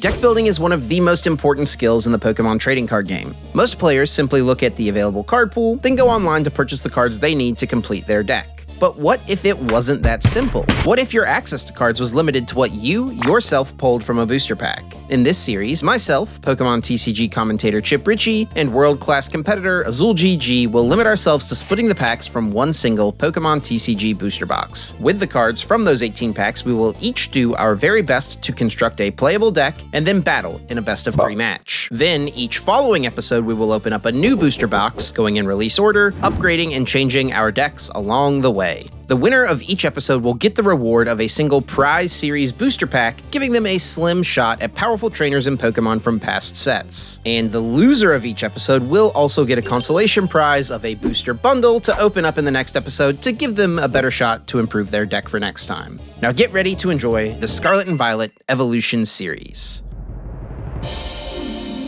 Deck building is one of the most important skills in the Pokémon trading card game. Most players simply look at the available card pool, then go online to purchase the cards they need to complete their deck. But what if it wasn't that simple? What if your access to cards was limited to what you, yourself, pulled from a booster pack? In this series, myself, Pokémon TCG commentator Chip Ritchie, and world-class competitor Azul GG will limit ourselves to splitting the packs from one single Pokémon TCG booster box. With the cards from those 18 packs, we will each do our very best to construct a playable deck and then battle in a best-of-3 match. Then, each following episode, we will open up a new booster box, going in release order, upgrading and changing our decks along the way. The winner of each episode will get the reward of a single prize series booster pack, giving them a slim shot at powerful trainers and Pokemon from past sets. And the loser of each episode will also get a consolation prize of a booster bundle to open up in the next episode to give them a better shot to improve their deck for next time. Now get ready to enjoy the Scarlet and Violet Evolution series.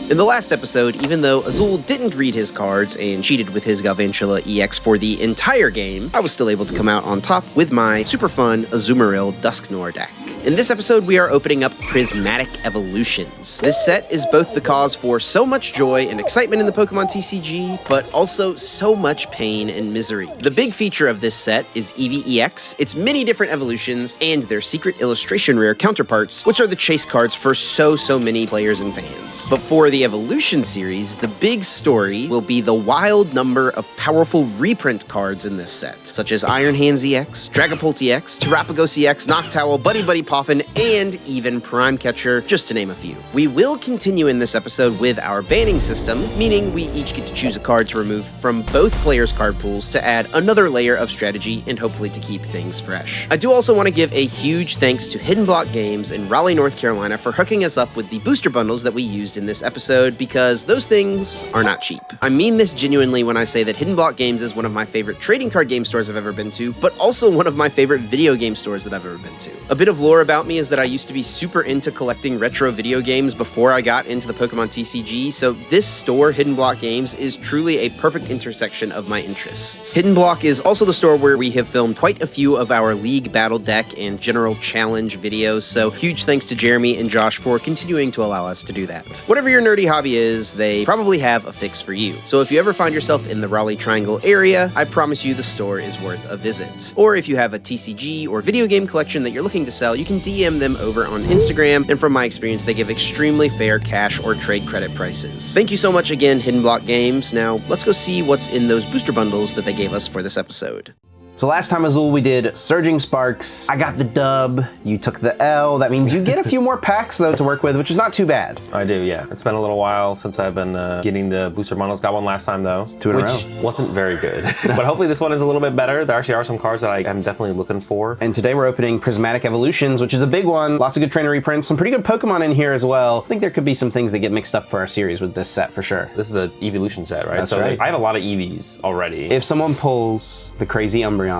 In the last episode, even though Azul didn't read his cards and cheated with his Galvantula EX for the entire game, I was still able to come out on top with my super fun Azumarill Dusknoir deck. In this episode, we are opening up Prismatic Evolutions. This set is both the cause for so much joy and excitement in the Pokemon TCG, but also so much pain and misery. The big feature of this set is Eevee EX, its many different evolutions, and their Secret Illustration Rare counterparts, which are the chase cards for so many players and fans. But for the Evolution series, the big story will be the wild number of powerful reprint cards in this set, such as Iron Hands EX, Dragapult EX, Terapagos EX, Noctowl, Buddy Poffin, and even Prime Catcher, just to name a few. We will continue in this episode with our banning system, meaning we each get to choose a card to remove from both players' card pools to add another layer of strategy and hopefully to keep things fresh. I do also want to give a huge thanks to Hidden Block Games in Raleigh, North Carolina for hooking us up with the booster bundles that we used in this episode, because those things are not cheap. I mean this genuinely when I say that Hidden Block Games is one of my favorite trading card game stores I've ever been to, but also one of my favorite video game stores that I've ever been to. A bit of lore about me is that I used to be super into collecting retro video games before I got into the Pokemon TCG, so this store, Hidden Block Games, is truly a perfect intersection of my interests. Hidden Block is also the store where we have filmed quite a few of our League Battle Deck and General Challenge videos, so huge thanks to Jeremy and Josh for continuing to allow us to do that. Whatever your nerdy hobby is, they probably have a fix for you. So if you ever find yourself in the Raleigh Triangle area, I promise you the store is worth a visit. Or if you have a TCG or video game collection that you're looking to sell, you can DM them over on Instagram, and from my experience, they give extremely fair cash or trade credit prices. Thank you so much again, Hidden Block Games. Now, let's go see what's in those booster bundles that they gave us for this episode. So last time, Azul, we did Surging Sparks. I got the dub, you took the L. That means you get a few more packs, though, to work with, which is not too bad. I do, yeah. It's been a little while since I've been getting the booster bundles. Got one last time, though, which wasn't very good. But hopefully this one is a little bit better. There actually are some cards that I am definitely looking for. And today we're opening Prismatic Evolutions, which is a big one. Lots of good trainer reprints, some pretty good Pokemon in here as well. I think there could be some things that get mixed up for our series with this set, for sure. This is the Eeveelution set, right? That's right. I have a lot of Eevees already. If someone pulls the crazy Umbreon,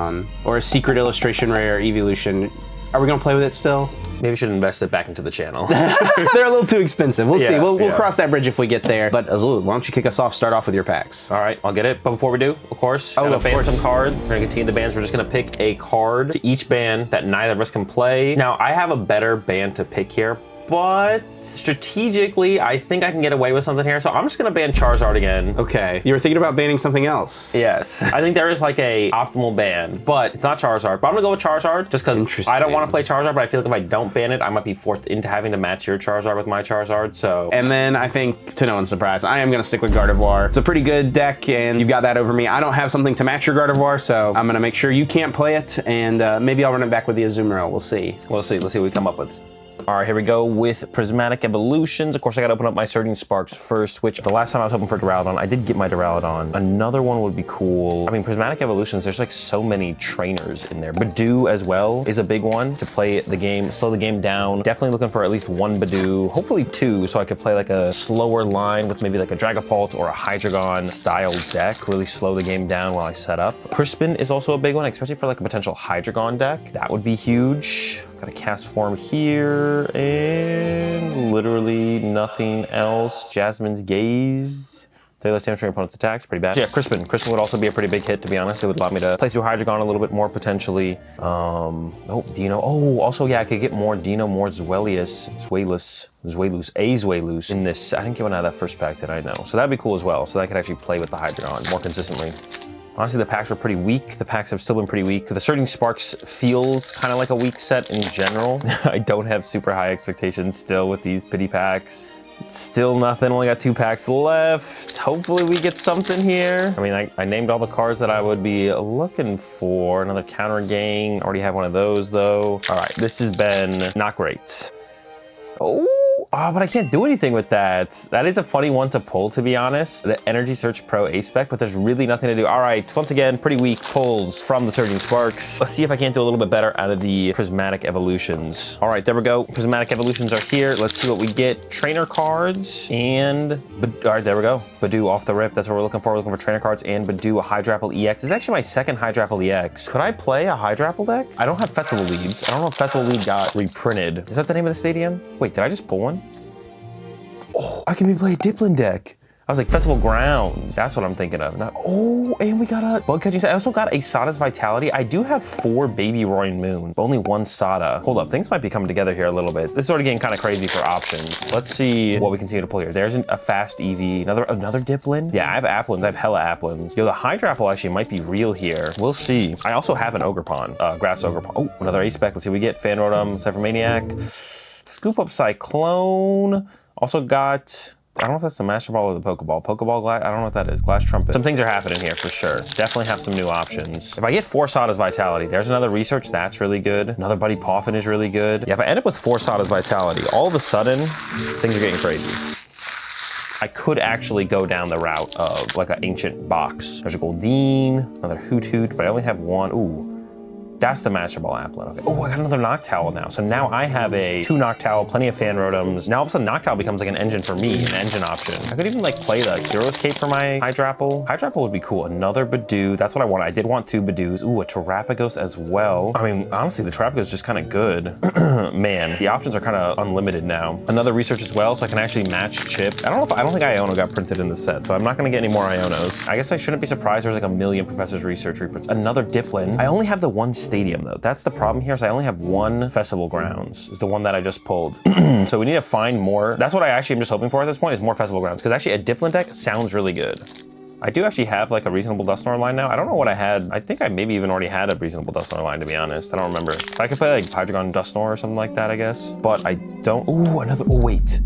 or a Secret Illustration Rare Eeveelution, are we gonna play with it still? Maybe we should invest it back into the channel. They're a little too expensive. We'll see. We'll cross that bridge if we get there. But Azul, why don't you kick us off? Start off with your packs. All right, I'll get it. But before we do, of course, I'm gonna ban some cards. We're gonna continue the bans. We're just gonna pick a card to each ban that neither of us can play. Now, I have a better ban to pick here, but strategically, I think I can get away with something here. So I'm just gonna ban Charizard again. Okay, you were thinking about banning something else. Yes, I think there is like a optimal ban, but it's not Charizard. But I'm gonna go with Charizard just because I don't want to play Charizard, but I feel like if I don't ban it, I might be forced into having to match your Charizard with my Charizard, so. And then I think, to no one's surprise, I am gonna stick with Gardevoir. It's a pretty good deck, and you've got that over me. I don't have something to match your Gardevoir, so I'm gonna make sure you can't play it, and maybe I'll run it back with the Azumarill. We'll see. We'll see. Let's see what we come up with. All right, here we go with Prismatic Evolutions. Of course, I gotta open up my Surging Sparks first, which the last time I was hoping for Duraludon, I did get my Duraludon. Another one would be cool. I mean, Prismatic Evolutions, there's like so many trainers in there. Budew as well is a big one to play the game, slow the game down. Definitely looking for at least one Budew, hopefully two, so I could play like a slower line with maybe like a Dragapult or a Hydreigon style deck, really slow the game down while I set up. Crispin is also a big one, especially for like a potential Hydreigon deck. That would be huge. Got a cast form here, and literally nothing else. Jasmine's Gaze. They less damage from your opponent's attacks, pretty bad. Yeah, Crispin. Crispin would also be a pretty big hit, to be honest. It would allow me to play through Hydreigon a little bit more, potentially. Oh, Dino. Oh, also, yeah, I could get more Dino, more Zweilous in this. I didn't get one out of that first pack, did I? No. So that'd be cool as well. So that I could actually play with the Hydreigon more consistently. Honestly, the packs were pretty weak. The packs have still been pretty weak. The Surging Sparks feels kind of like a weak set in general. I don't have super high expectations still with these pity packs. Still nothing, only got 2 packs left. Hopefully we get something here. I mean, I named all the cards that I would be looking for. Another Counter Gang, already have one of those though. All right, this has been not great. Oh, but I can't do anything with that. That is a funny one to pull, to be honest. The Energy Search Pro A-Spec, but there's really nothing to do. All right, once again, pretty weak pulls from the Surging Sparks. Let's see if I can't do a little bit better out of the Prismatic Evolutions. All right, there we go. Prismatic Evolutions are here. Let's see what we get. Trainer cards and, all right, there we go. Budew off the rip. That's what we're looking for. We're looking for trainer cards and Budew, a Hydrapple EX. This is actually my second Hydrapple EX. Could I play a Hydrapple deck? I don't have Festival Leads. I don't know if Festival Lead got reprinted. Is that the name of the stadium? Wait, did I just pull one? Oh, I can replay a Diplin deck. I was like, Festival Grounds. That's what I'm thinking of. Not, oh, and we got a bug catching set. I also got a Sada's Vitality. I do have 4 Baby Roaring Moon, but only 1 Sada. Hold up, things might be coming together here a little bit. This is already getting kind of crazy for options. Let's see what we continue to pull here. There's a fast Eevee, another Diplin. Yeah, I have Applins. I have hella Applins. Yo, the Hydrapple actually might be real here. We'll see. I also have an Ogerpon, Grass Ogerpon. Oh, another A-Spec. Let's see what we get. Fanrotom, Cyphermaniac, Scoop Up Cyclone. Also got, I don't know if that's the Master Ball or the Pokeball. Pokeball Glass, I don't know what that is. Glass Trumpet. Some things are happening here for sure. Definitely have some new options. If I get 4 Sada's Vitality, there's another Research. That's really good. Another Buddy Poffin is really good. Yeah, if I end up with 4 Sada's Vitality, all of a sudden, things are getting crazy. I could actually go down the route of like an ancient box. There's a Goldeen, another Hoot Hoot, but I only have 1. Ooh. That's the Master Ball Applin. Okay. Oh, I got another Noctowl now. So now I have 2 Noctowl, plenty of Fanrotoms. Now all of a sudden Noctowl becomes like an engine for me, an engine option. I could even like play the Hero's Cape for my Hydrapple. Hydrapple would be cool. Another Budew. That's what I want. I did want 2 Budews. Ooh, a Terapagos as well. I mean, honestly, the Terapagos is just kind of good. Man, the options are kind of unlimited now. Another Research as well, so I can actually match Chip. I don't think Iono got printed in this set, so I'm not gonna get any more Ionos. I guess I shouldn't be surprised there's like a million Professor's Research reprints. Another Diplin. I only have the 1 Stadium though. That's the problem here, is I only have 1 Festival Grounds, is the one that I just pulled. So we need to find more. That's what I actually am just hoping for at this point, is more Festival Grounds, because actually a Diplin deck sounds really good. I do actually have like a reasonable Dusknoir line now. I don't know what I had. I think I maybe even already had a reasonable Dusknoir line, to be honest. I don't remember. I could play like Hydreigon Dusknoir or something like that, I guess. But I don't, ooh, another, oh wait.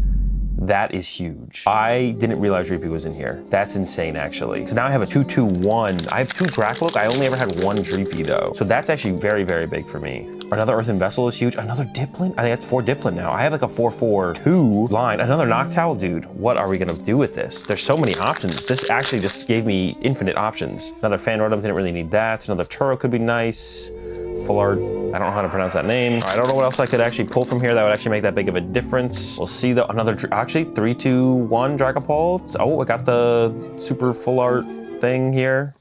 That is huge. I didn't realize Reapy was in here. That's insane, actually. So now I have a 2-2-1. I have 2 Grackloak. I only ever had 1 Dreepy, though. So that's actually very, very big for me. Another Earthen Vessel is huge. Another Diplin? I think that's 4 Diplin now. I have like a 4-4-2 line. Another Noctowl, dude. What are we gonna do with this? There's so many options. This actually just gave me infinite options. Another Fanrotom, didn't really need that. Another Turo could be nice. Full Art, I don't know how to pronounce that name. I don't know what else I could actually pull from here that would actually make that big of a difference. We'll see though, actually 3-2-1 Dragapult. Oh, I got the super Full Art thing here.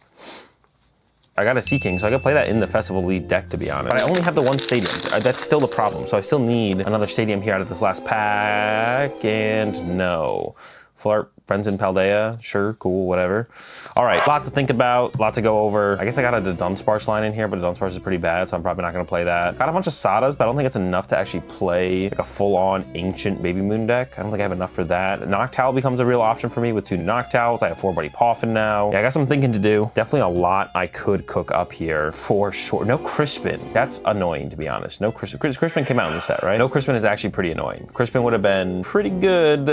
I got a Sea King, so I could play that in the Festival Lead deck, to be honest. But I only have the 1 Stadium. That's still the problem. So I still need another Stadium here out of this last pack, and no. Full Art, Friends in Paldea, sure, cool, whatever. All right, lot to think about, lot to go over. I guess I got a Dunsparce line in here, but Dunsparce is pretty bad, so I'm probably not gonna play that. Got a bunch of Sadas, but I don't think it's enough to actually play like a full-on ancient Baby Moon deck. I don't think I have enough for that. Noctowl becomes a real option for me with 2 Noctowls. I have 4 Buddy Poffin now. Yeah, I got some thinking to do. Definitely a lot I could cook up here for sure. No Crispin. That's annoying, to be honest. No Crispin. Crispin came out in the set, right? No Crispin is actually pretty annoying. Crispin would have been pretty good.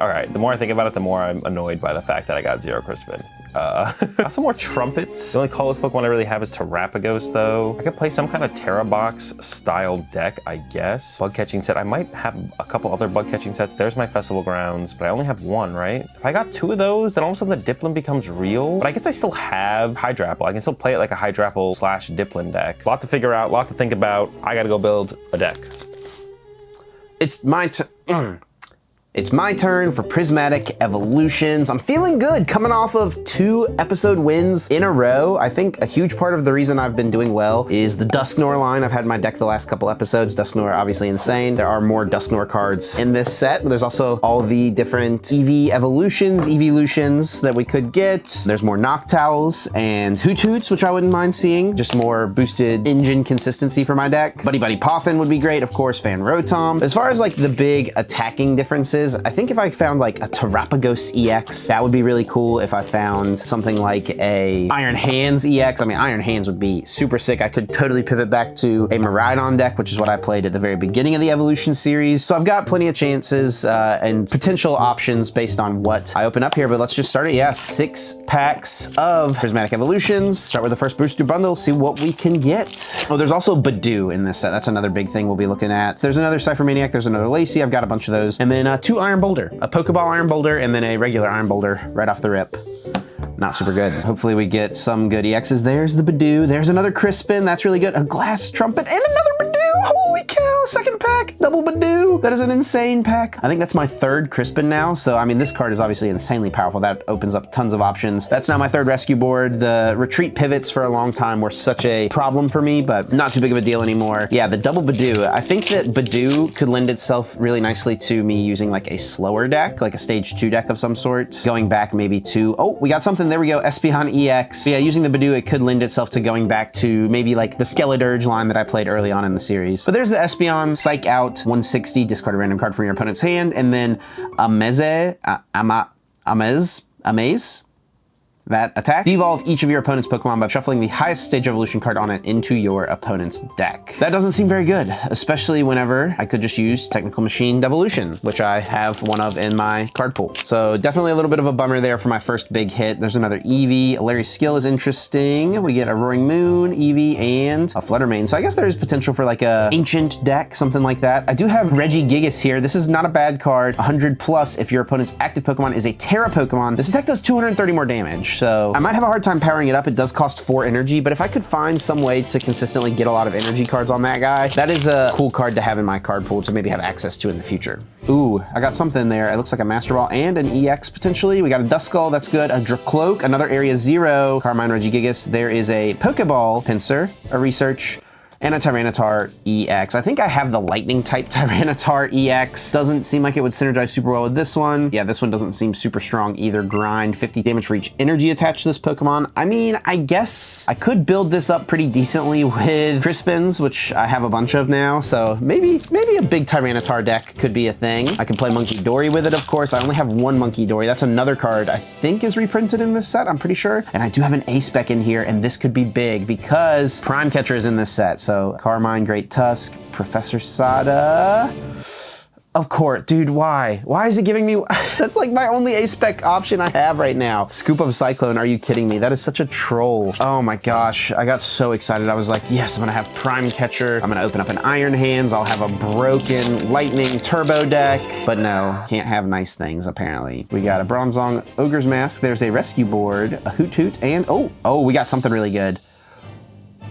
All right, the more I think about it, the more I'm annoyed by the fact that I got 0 Crispin. Got some more Trumpets. The only colorless Pokemon I really have is Terapagos, though. I could play some kind of Terra Box style deck, I guess. Bug catching set. I might have a couple other bug catching sets. There's my Festival Grounds, but I only have 1, right? If I got 2 of those, then all of a sudden the Diplin becomes real. But I guess I still have Hydrapple. I can still play it like a Hydrapple / Diplin deck. A lot to figure out, a lot to think about. I gotta go build a deck. It's my turn. It's my turn for Prismatic Evolutions. I'm feeling good coming off of 2 episode wins in a row. I think a huge part of the reason I've been doing well is the Dusknoir line. I've had in my deck the last couple episodes. Dusknoir obviously insane. There are more Dusknoir cards in this set. There's also all the different Eeveelutions that we could get. There's more Noctowls and Hoots, which I wouldn't mind seeing. Just more boosted engine consistency for my deck. Buddy Poffin would be great, of course, Fan Rotom. As far as like the big attacking differences, I think if I found like a Terapagos EX, that would be really cool. If I found something like a Iron Hands EX, I mean, Iron Hands would be super sick. I could totally pivot back to a Miraidon deck, which is what I played at the very beginning of the Evolution series. So I've got plenty of chances and potential options based on what I open up here, but let's just start it. Yeah, 6 packs of Prismatic Evolutions. Start with the first booster bundle, see what we can get. Oh, there's also Budew in this set. That's another big thing we'll be looking at. There's another Cypher Maniac, there's another Lacey. I've got a bunch of those. And then 2 Iron Boulder, a Pokeball Iron Boulder, and then a regular Iron Boulder right off the rip. Not super good. Hopefully we get some good EXs. There's the Budew. There's another Crispin. That's really good. A Glass Trumpet and another Budew. Holy cow, second pack, double Budew. That is an insane pack. I think that's my 3rd Crispin now. So, I mean, this card is obviously insanely powerful. That opens up tons of options. That's now my 3rd rescue board. The retreat pivots for a long time were such a problem for me, but not too big of a deal anymore. Yeah, the double Budew. I think that Budew could lend itself really nicely to me using like a slower deck, like a stage 2 deck of some sort. Going back maybe to, oh, we got something. There we go, Espeon EX. Yeah, using the Budew, it could lend itself to going back to maybe like the Skeledirge line that I played early on in the series. But there's the Espeon, Psych Out, 160, discard a random card from your opponent's hand, and then Amaze, that attack. Devolve each of your opponent's Pokemon by shuffling the highest stage evolution card on it into your opponent's deck. That doesn't seem very good, especially whenever I could just use Technical Machine Devolution, which I have one of in my card pool. So definitely a little bit of a bummer there for my first big hit. There's another Eevee. A Larry Skill is interesting. We get a Roaring Moon, Eevee, and a Fluttermane. So I guess there's potential for like a ancient deck, something like that. I do have Regigigas here. This is not a bad card. 100 plus if your opponent's active Pokemon is a Terra Pokemon. This attack does 230 more damage. So I might have a hard time powering it up. It does cost 4 energy, but if I could find some way to consistently get a lot of energy cards on that guy, that is a cool card to have in my card pool to maybe have access to in the future. Ooh, I got something there. It looks like a Master Ball and an EX potentially. We got a Duskull, that's good. A Dracloak, another Area 0. Carmine Regigigas. There is a Pokeball Pinsir, a Research, and a Tyranitar EX. I think I have the lightning type Tyranitar EX. Doesn't seem like it would synergize super well with this one. Yeah, this one doesn't seem super strong either. Grind, 50 damage for each energy attached to this Pokemon. I mean, I guess I could build this up pretty decently with Crispins, which I have a bunch of now. So maybe a big Tyranitar deck could be a thing. I can play Monkey Dory with it, of course. I only have 1 Monkey Dory. That's another card I think is reprinted in this set, I'm pretty sure. And I do have an A-Spec in here, and this could be big because Prime Catcher is in this set. So Carmine, Great Tusk, Professor Sada. Of course, dude, why? Why is it giving me, that's like my only A-Spec option I have right now. Scoop of Cyclone, are you kidding me? That is such a troll. Oh my gosh, I got so excited. I was like, yes, I'm gonna have Prime Catcher. I'm gonna open up an Iron Hands. I'll have a broken Lightning Turbo deck. But no, can't have nice things apparently. We got a Bronzong Ogre's Mask. There's a rescue board, a Hoot, and oh, we got something really good.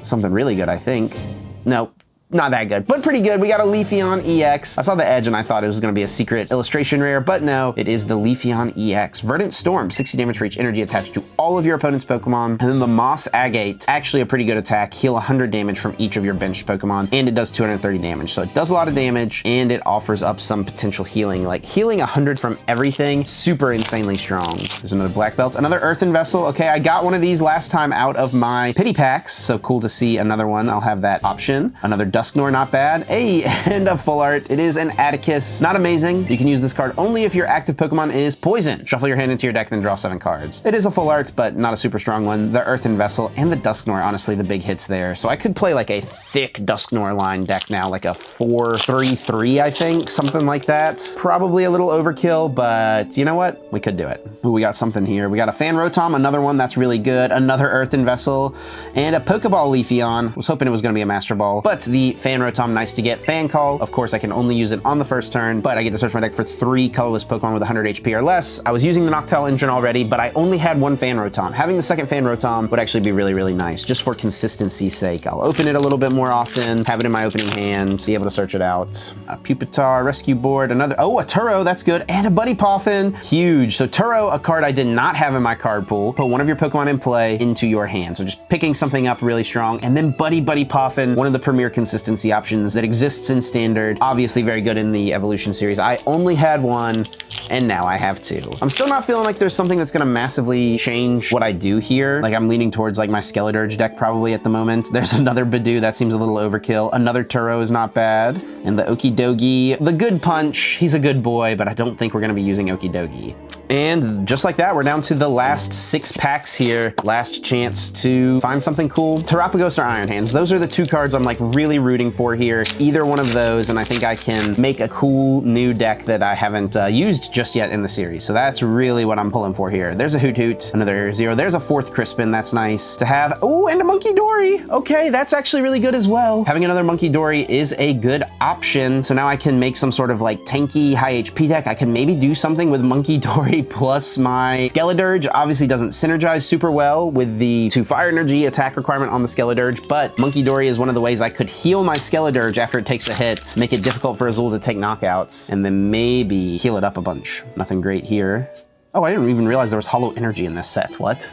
Something really good, I think. No, not that good, but pretty good. We got a Leafeon EX. I saw the edge and I thought it was gonna be a Secret Illustration Rare, but no, it is the Leafeon EX. Verdant Storm, 60 damage for each energy attached to all of your opponent's Pokemon. And then the Moss Agate, actually a pretty good attack. Heal 100 damage from each of your benched Pokemon, and it does 230 damage. So it does a lot of damage, and it offers up some potential healing. Like healing 100 from everything, super insanely strong. There's another Black Belt, another Earthen Vessel. Okay, I got one of these last time out of my pity packs, so cool to see another one. I'll have that option. Another Dusknoir, not bad. Hey, and a full art. It is an Atticus. Not amazing. You can use this card only if your active Pokemon is poison. Shuffle your hand into your deck, then draw 7 cards. It is a full art, but not a super strong one. The Earthen Vessel and the Dusknoir, honestly, the big hits there. So I could play like a thick Dusknoir line deck now, like a 4-3-3, I think, something like that. Probably a little overkill, but you know what? We could do it. Ooh, we got something here. We got a Fan Rotom, another one that's really good, another Earthen Vessel, and a Pokeball Leafeon. Was hoping it was gonna be a Master Ball, but the 3 Fan Rotom, nice to get. Fan Call, of course, I can only use it on the first turn, but I get to search my deck for 3 colorless Pokemon with 100 HP or less. I was using the Noctowl engine already, but I only had 1 Fan Rotom. Having the second Fan Rotom would actually be really, really nice, just for consistency's sake. I'll open it a little bit more often, have it in my opening hand, be able to search it out. A Pupitar, Rescue Board, another, oh, a Turo, that's good, and a Buddy Poffin, huge. So Turo, a card I did not have in my card pool. Put one of your Pokemon in play into your hand. So just picking something up really strong. And then Buddy Poffin, one of the premier consistency options that exists in Standard. Obviously very good in the Evolution series. I only had 1, and now I have 2. I'm still not feeling like there's something that's gonna massively change what I do here. Like I'm leaning towards like my Skeledirge deck probably at the moment. There's another Budew, that seems a little overkill. Another Turo is not bad. And the Okidogi, the good punch, he's a good boy, but I don't think we're gonna be using Okidogi. And just like that, we're down to the last 6 packs here. Last chance to find something cool. Terapagos or Iron Hands. Those are the 2 cards I'm like really rooting for here. Either one of those, and I think I can make a cool new deck that I haven't used just yet in the series. So that's really what I'm pulling for here. There's a Hoot, another 0. There's a 4th Crispin, that's nice to have. Oh, and a Monkey Dory. Okay, that's actually really good as well. Having another Monkey Dory is a good option. So now I can make some sort of like tanky, high HP deck. I can maybe do something with Monkey Dory plus my Skeledirge. Obviously doesn't synergize super well with the 2 fire energy attack requirement on the Skeledirge, but Monkey Dory is one of the ways I could heal my Skeledirge after it takes a hit, make it difficult for Azul to take knockouts, and then maybe heal it up a bunch. Nothing great here. Oh, I didn't even realize there was Hollow Energy in this set. What?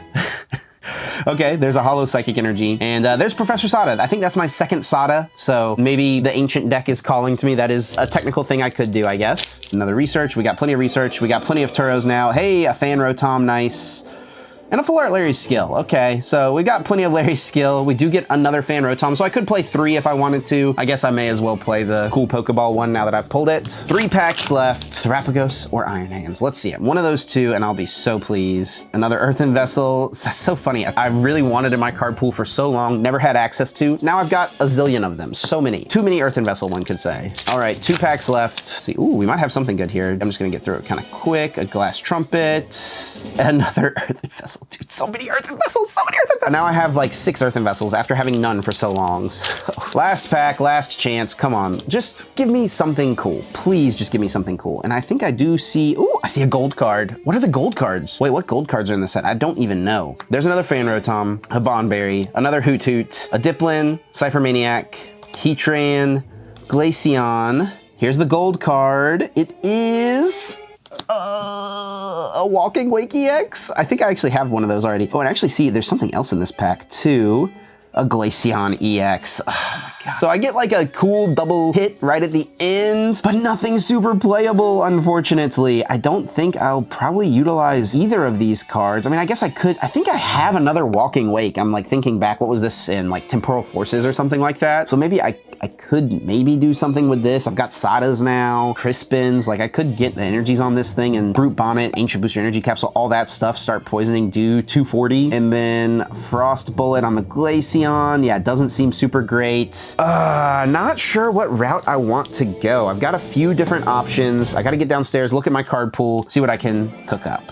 Okay, there's a Hollow Psychic Energy, and there's Professor Sada. I think that's my 2nd Sada, so maybe the Ancient deck is calling to me. That is a technical thing I could do, I guess. Another Research. We got plenty of Research. We got plenty of Turos now. Hey, a Fan Rotom, nice. And a Full Art Larry's Skill. Okay, so we got plenty of Larry's Skill. We do get another Fan Rotom, so I could play 3 if I wanted to. I guess I may as well play the cool Pokeball one now that I've pulled it. 3 packs left. Terapagos or Iron Hands. Let's see it. One of those 2, and I'll be so pleased. Another Earthen Vessel. That's so funny. I really wanted in my card pool for so long, never had access to. Now I've got a zillion of them. So many. Too many Earthen Vessel, one could say. All right, 2 packs left. Let's see, ooh, we might have something good here. I'm just gonna get through it kind of quick. A Glass Trumpet. Another Earthen Vessel. Dude, so many Earthen Vessels, so many Earthen Vessels. Now I have like 6 Earthen Vessels after having none for so long. So, last pack, last chance, come on. Just give me something cool. Please just give me something cool. And I think I do see, ooh, I see a gold card. What are the gold cards? Wait, what gold cards are in the set? I don't even know. There's another Fan Rotom, a Bonberry, another Hoot, a Diplin, Cypher Maniac, Heatran, Glaceon. Here's the gold card. It is a Walking Wake EX? I think I actually have one of those already. Oh, and actually see, there's something else in this pack too. A Glaceon EX. Oh my God. So I get like a cool double hit right at the end, but nothing super playable, unfortunately. I don't think I'll probably utilize either of these cards. I mean, I guess I could. I think I have another Walking Wake. I'm like thinking back, what was this in? Like Temporal Forces or something like that. So maybe I could maybe do something with this. I've got Sadas now, Crispins. Like I could get the energies on this thing and Brute Bonnet, Ancient Booster Energy Capsule, all that stuff, start poisoning, do 240. And then Frost Bullet on the Glaceon. Yeah, it doesn't seem super great. Not sure what route I want to go. I've got a few different options. I gotta get downstairs, look at my card pool, see what I can cook up.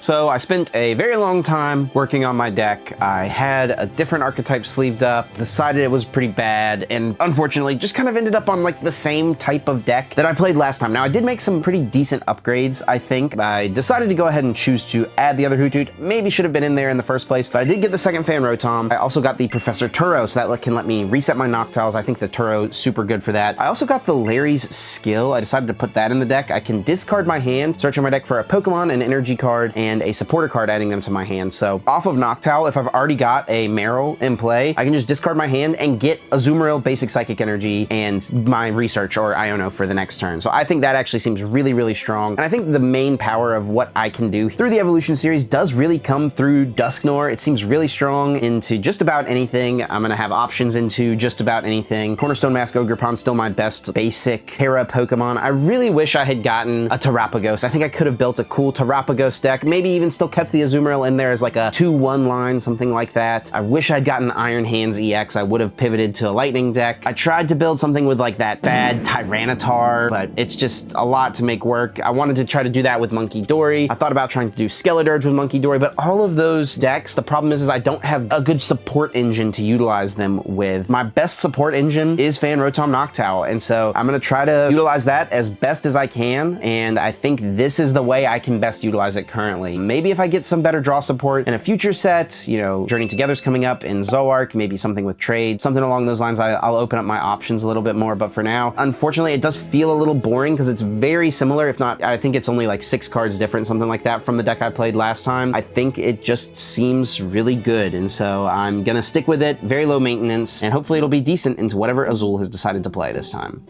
So I spent a very long time working on my deck. I had a different archetype sleeved up, decided it was pretty bad, and unfortunately just kind of ended up on like the same type of deck that I played last time. Now I did make some pretty decent upgrades, I think. I decided to go ahead and choose to add the other Hoot. Maybe should have been in there in the first place, but I did get the second Fan Rotom. I also got the Professor Turo, so that can let me reset my Noctowls. I think the Turo is super good for that. I also got the Larry's Skill. I decided to put that in the deck. I can discard my hand, search on my deck for a Pokemon, an energy card, and a supporter card, adding them to my hand. So off of Noctowl, if I've already got a Meryl in play, I can just discard my hand and get Azumarill, basic Psychic Energy, and my Research or Iono for the next turn. So I think that actually seems really, really strong. And I think the main power of what I can do through the Evolution series does really come through Dusknoir. It seems really strong into just about anything. I'm gonna have options into just about anything. Cornerstone Mask Ogerpon, still my best basic Para Pokemon. I really wish I had gotten a Terapagos. I think I could have built a cool Terapagos deck. maybe even still kept the Azumarill in there as like a 2-1 line, something like that. I wish I'd gotten Iron Hands EX. I would have pivoted to a Lightning deck. I tried to build something with like that bad Tyranitar, but it's just a lot to make work. I wanted to try to do that with Monkey Dory. I thought about trying to do Skeledirge with Monkey Dory, but all of those decks, the problem is I don't have a good support engine to utilize them with. My best support engine is Fan Rotom Noctowl, and so I'm gonna try to utilize that as best as I can, and I think this is the way I can best utilize it currently. Maybe if I get some better draw support in a future set, you know, Journey Together's coming up in Zooark, maybe something with trade, something along those lines, I'll open up my options a little bit more, but for now, unfortunately, it does feel a little boring because it's very similar, if not, I think it's only like 6 cards different, something like that from the deck I played last time. I think it just seems really good, and so I'm gonna stick with it, very low maintenance, and hopefully it'll be decent into whatever Azul has decided to play this time.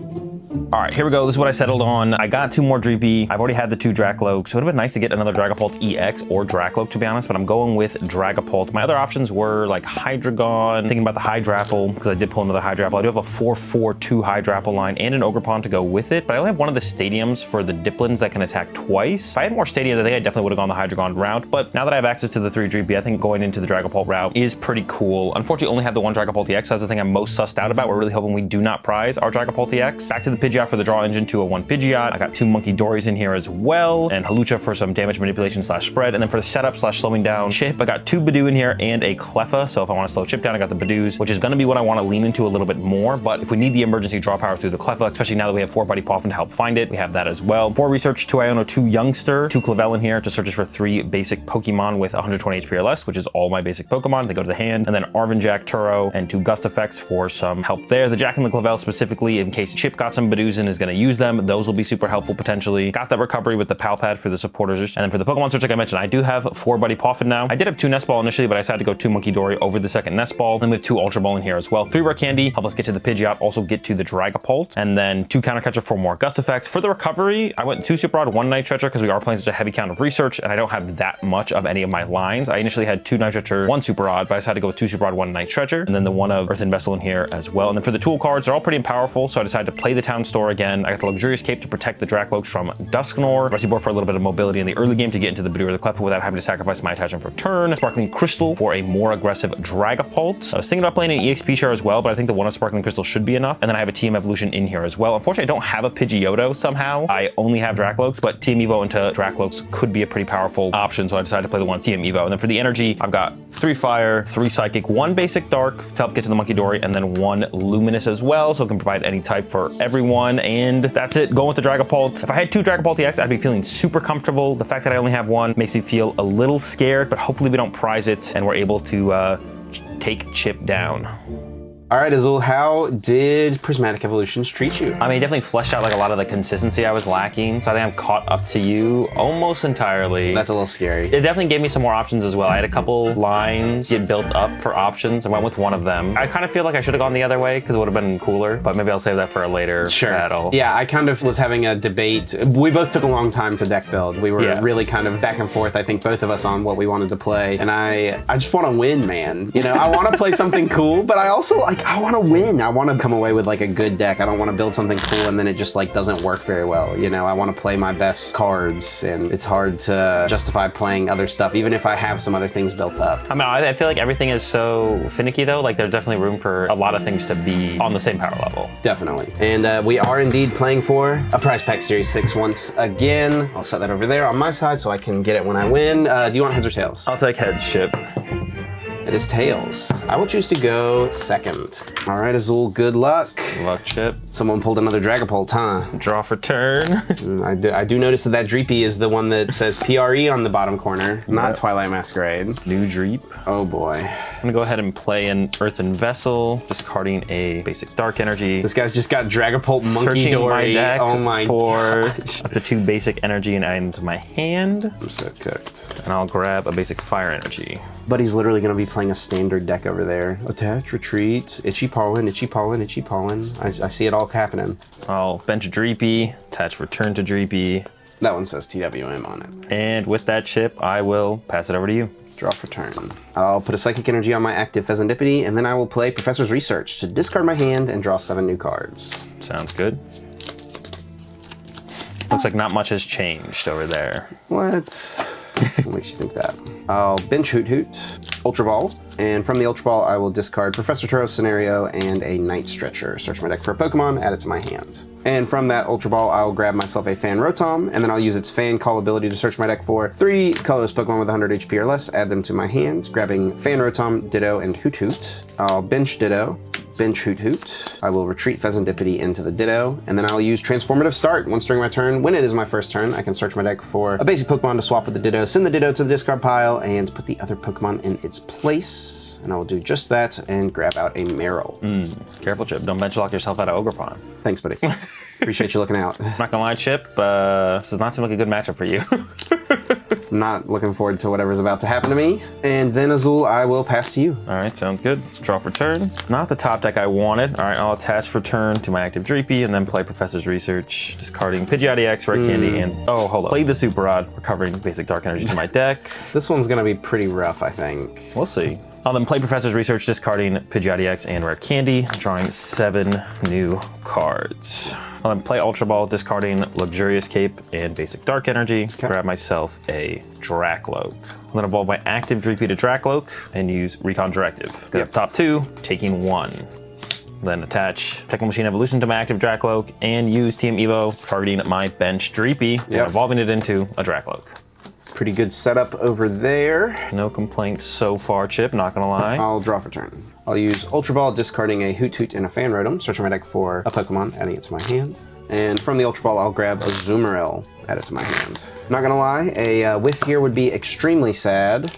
All right, here we go. This is what I settled on. I got 2 more Dreepy. I've already had the 2 Dracloak, so it would have been nice to get another Dragapult EX or Dracloak, to be honest, but I'm going with Dragapult. My other options were like Hydreigon, thinking about the Hydrapple, because I did pull another Hydrapple. I do have a 4/4/2 Hydrapple line and an Ogerpon to go with it, but I only have one of the stadiums for the Diplins that can attack twice. If I had more stadiums, I think I definitely would have gone the Hydreigon route, but now that I have access to the 3 Dreepy, I think going into the Dragapult route is pretty cool. Unfortunately, I only have the 1 Dragapult EX. That's the thing I'm most sussed out about. We're really hoping we do not prize our Dragapult EX. Back to the Pidgeot for the draw engine, 201 Pidgeot. I got 2 Monkey Dories in here as well, and Hawlucha for some damage manipulation / spread, and then for the setup / slowing down Chip, I got 2 Budew in here and a Cleffa, so if I want to slow Chip down, I got the Budews, which is going to be what I want to lean into a little bit more, but if we need the emergency draw power through the Cleffa, especially now that we have 4 Buddy Poffin to help find it, we have that as well. 4 Research, 2 Iono, 2 Youngster, 2 Clavel in here to searches for 3 basic Pokemon with 120 HP or less, which is all my basic Pokemon. They go to the hand, and then Arvenjack, Turo, and 2 Gust Effects for some help there. The Jack and the Clavel specifically, in case Chip got some Budews in, is going to use them. Those will be super helpful potentially. Got that recovery with the Pal Pad for the supporters, and then for the Pokemon search, like I mentioned, I do have 4 Buddy Poffin now. I did have 2 Nest Ball initially, but I decided to go 2 Monkey Dory over the second Nest Ball, then with 2 Ultra Ball in here as well. 3 Rare Candy, help us get to the Pidgeot, also get to the Dragapult, and then 2 Counter Catcher for more Gust Effects. For the recovery, I went 2 Super Rod, 1 Night Stretcher, because we are playing such a heavy count of research, and I don't have that much of any of my lines. I initially had 2 Night Stretcher, 1 Super Rod, but I decided to go with 2 Super Rod, 1 Night Stretcher, and then the 1 of Earthen Vessel in here as well. And then for the tool cards, they're all pretty powerful, so I decided to play the Town Store again. I got the Luxurious Cape to protect the Dracloaks from Dusknoir, Rusty Board for a little bit of mobility in the early game to get into the Budew or the Cleffa without having to sacrifice my attachment for turn, Sparkling Crystal for a more aggressive Dragapult. I was thinking about playing an EXP share as well, but I think the 1 of Sparkling Crystal should be enough, and then I have a TM Evolution in here as well. Unfortunately, I don't have a Pidgeotto somehow. I only have Dracloaks, but TM Evo into Dracloaks could be a pretty powerful option, so I decided to play the 1 TM Evo. And then for the energy, I've got 3 Fire, 3 Psychic, 1 Basic Dark to help get to the Monkey Dory, and then 1 Luminous as well, so it can provide any type for everyone, and that's it. Going with the Dragapult. If I had 2 Dragapult EX, I'd be feeling super comfortable. The fact that I only have 1 makes me feel a little scared, but hopefully we don't prize it and we're able to take Chip down. All right, Azul, how did Prismatic Evolutions treat you? I mean, it definitely fleshed out like a lot of the consistency I was lacking. So I think I'm caught up to you almost entirely. That's a little scary. It definitely gave me some more options as well. I had a couple lines get built up for options. I went with one of them. I kind of feel like I should have gone the other way because it would have been cooler, but maybe I'll save that for a later battle. Yeah, I kind of was having a debate. We both took a long time to deck build. We were really kind of back and forth, I think both of us, on what we wanted to play. And I just want to win, man. You know, I want to play something cool, but I also I want to win. I want to come away with like a good deck. I don't want to build something cool and then it just like doesn't work very well. You know, I want to play my best cards, and it's hard to justify playing other stuff, even if I have some other things built up. I mean, I feel like everything is so finicky though. Like there's definitely room for a lot of things to be on the same power level. Definitely. And we are indeed playing for a prize pack Series 6 once again. I'll set that over there on my side so I can get it when I win. Do you want heads or tails? I'll take heads, Chip. It is tails. I will choose to go second. All right, Azul, good luck. Good luck, Chip. Someone pulled another Dragapult, huh? Draw for turn. I do notice that Dreepy is the one that says PRE on the bottom corner, not Twilight Masquerade. New Dreep. Oh boy. I'm gonna go ahead and play an Earthen Vessel, discarding a basic Dark Energy. This guy's just got Dragapult, Monkey Searching Dory. my deck oh my for gosh. up to 2 basic energy and items in my hand. I'm so cooked. And I'll grab a basic Fire Energy. But he's literally gonna be playing a standard deck over there. Attach, retreat, Itchy Pollen, Itchy Pollen, Itchy Pollen. I see it all happening. I'll bench a Dreepy, attach return to Dreepy. That one says TWM on it. And with that, Chip, I will pass it over to you. Draw for turn. I'll put a Psychic Energy on my active Pheasantipity, and then I will play Professor's Research to discard my hand and draw 7 new cards. Sounds good. Looks like not much has changed over there. What? What makes you think that? I'll bench Hoot Hoot, Ultra Ball, and from the Ultra Ball, I will discard Professor Turo's Scenario and a Night Stretcher. Search my deck for a Pokemon, add it to my hand. And from that Ultra Ball, I'll grab myself a Fan Rotom, and then I'll use its Fan Call ability to search my deck for 3 colorless Pokemon with 100 HP or less, add them to my hand, grabbing Fan Rotom, Ditto, and Hoot Hoot. I'll bench Ditto, bench Hoot Hoot. I will retreat Pheasantipity into the Ditto, and then I'll use Transformative Start. Once during my turn, when it is my first turn, I can search my deck for a basic Pokemon to swap with the Ditto, send the Ditto to the discard pile, and put the other Pokemon in its place. And I will do just that and grab out a Meryl. Careful, Chip. Don't bench lock yourself out of Ogerpon. Thanks, buddy. Appreciate you looking out. I'm not gonna lie, Chip. This does not seem like a good matchup for you. Not looking forward to whatever's about to happen to me. And then Azul, I will pass to you. All right, sounds good. Draw for turn. Not the top deck I wanted. All right, I'll attach for turn to my active Dreepy and then play Professor's Research, discarding Pidgeot EX, Rare Candy, and hold up. Play the Super Rod, recovering basic Dark Energy to my deck. This one's gonna be pretty rough, I think. We'll see. I'll then play Professor's Research, discarding Pidgeot EX and Rare Candy, drawing 7 new cards. I'll then play Ultra Ball, discarding Luxurious Cape and Basic Dark Energy, grab myself a Dracloak. I'll then evolve my active Dreepy to Dracloak and use Recon Directive. Get up top 2, taking 1. Then attach Technical Machine Evolution to my active Dracloak and use Team Evo, targeting my bench Dreepy and evolving it into a Dracloak. Pretty good setup over there. No complaints so far, Chip, not gonna lie. I'll draw for turn. I'll use Ultra Ball, discarding a Hoot Hoot and a Fan Rotom, searching my deck for a Pokemon, adding it to my hand. And from the Ultra Ball, I'll grab a Azumarill, add it to my hand. Not gonna lie, a whiff here would be extremely sad.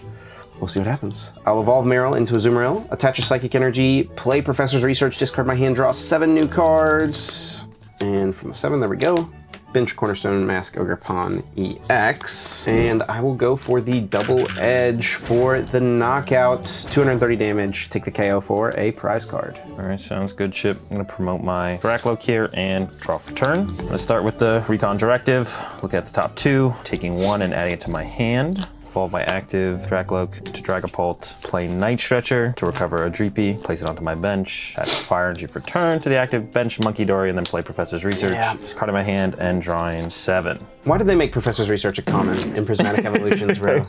We'll see what happens. I'll evolve Meryl into Azumarill, attach a Psychic Energy, play Professor's Research, discard my hand, draw 7 new cards. And from the 7, there we go. Bench Cornerstone Mask Ogerpon EX, and I will go for the double edge for the knockout. 230 damage, take the KO for a prize card. All right, sounds good, Chip. I'm gonna promote my Dracloak here and draw for turn. I'm gonna start with the Recon Directive, look at the top 2, taking 1 and adding it to my hand. Evolve my active Dracloak to Dragapult, play Night Stretcher to recover a Dreepy, place it onto my bench, add Fire Energy for turn to the active bench Monkey Dory, and then play Professor's Research, discarding my hand and drawing 7. Why did they make Professor's Research a common in Prismatic Evolutions, bro?